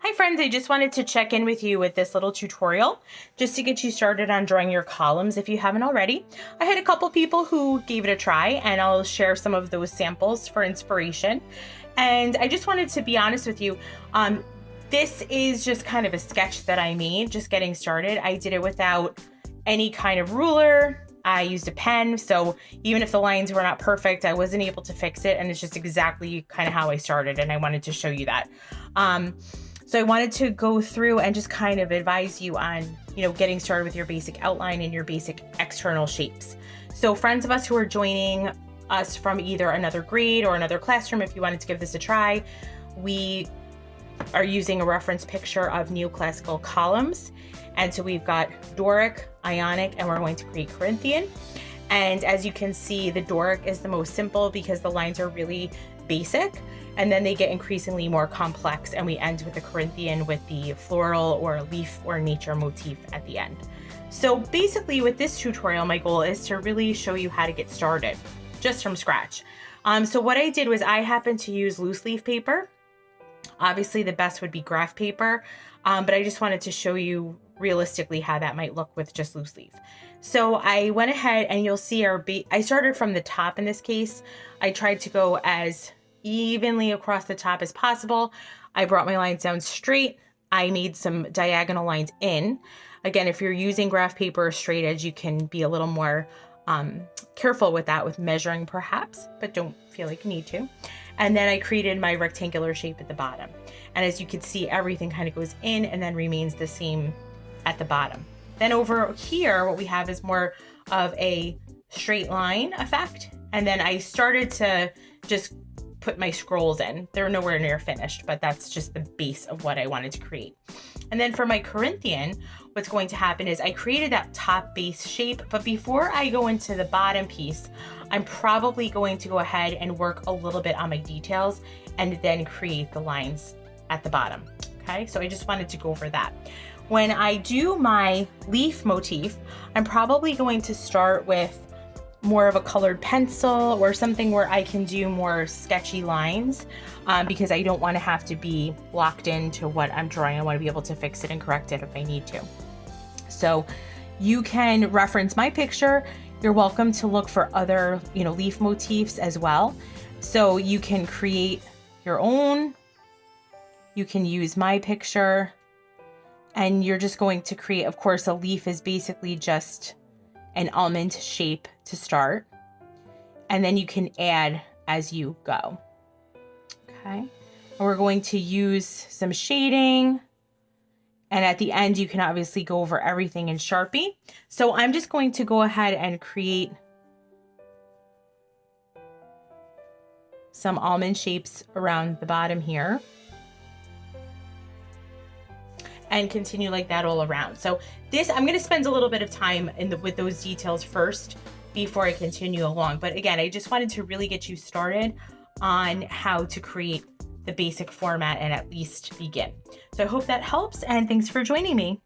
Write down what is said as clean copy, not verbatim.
Hi friends, I just wanted to check in with you with this little tutorial just to get you started on drawing your columns if you haven't already. I had a couple people who gave it a try and I'll share some of those samples for inspiration. And I just wanted to be honest with you. This is just kind of a sketch that I made, just getting started. I did it without any kind of ruler. I used a pen, so even if the lines were not perfect, I wasn't able to fix it, and it's just exactly kind of how I started, and I wanted to show you that. So I wanted to go through and just kind of advise you on, getting started with your basic outline and your basic external shapes. So friends of us who are joining us from either another grade or another classroom, if you wanted to give this a try, we are using a reference picture of neoclassical columns. And so we've got Doric, Ionic, and we're going to create Corinthian. And as you can see, the Doric is the most simple because the lines are really basic, and then they get increasingly more complex, and we end with the Corinthian with the floral or leaf or nature motif at the end. So basically with this tutorial, my goal is to really show you how to get started just from scratch. So what I did was I happened to use loose leaf paper. Obviously the best would be graph paper, but I just wanted to show you realistically how that might look with just loose leaf. So I went ahead and you'll see I started from the top in this case. I tried to go as evenly across the top as possible. I brought my lines down straight. I made some diagonal lines in. Again, if you're using graph paper or straight edge, you can be a little more careful with that, with measuring perhaps, but don't feel like you need to. And then I created my rectangular shape at the bottom. And as you can see, everything kind of goes in and then remains the same at the bottom. Then over here, what we have is more of a straight line effect. And then I started to just put my scrolls in. They're nowhere near finished, but that's just the base of what I wanted to create. And then for my Corinthian, what's going to happen is I created that top base shape, but before I go into the bottom piece, I'm probably going to go ahead and work a little bit on my details and then create the lines at the bottom. Okay, so I just wanted to go over that. When I do my leaf motif, I'm probably going to start with more of a colored pencil or something where I can do more sketchy lines because I don't want to have to be locked into what I'm drawing. I want to be able to fix it and correct it if I need to. So you can reference my picture. You're welcome to look for other, leaf motifs as well. So you can create your own. You can use my picture, and you're just going to create, of course, a leaf is basically just an almond shape to start, and then you can add as you go. Okay, and we're going to use some shading, and at the end you can obviously go over everything in Sharpie. So I'm just going to go ahead and create some almond shapes around the bottom here and continue like that all around. So this, I'm going to spend a little bit of time with those details first before I continue along. But again, I just wanted to really get you started on how to create the basic format and at least begin. So I hope that helps, and thanks for joining me.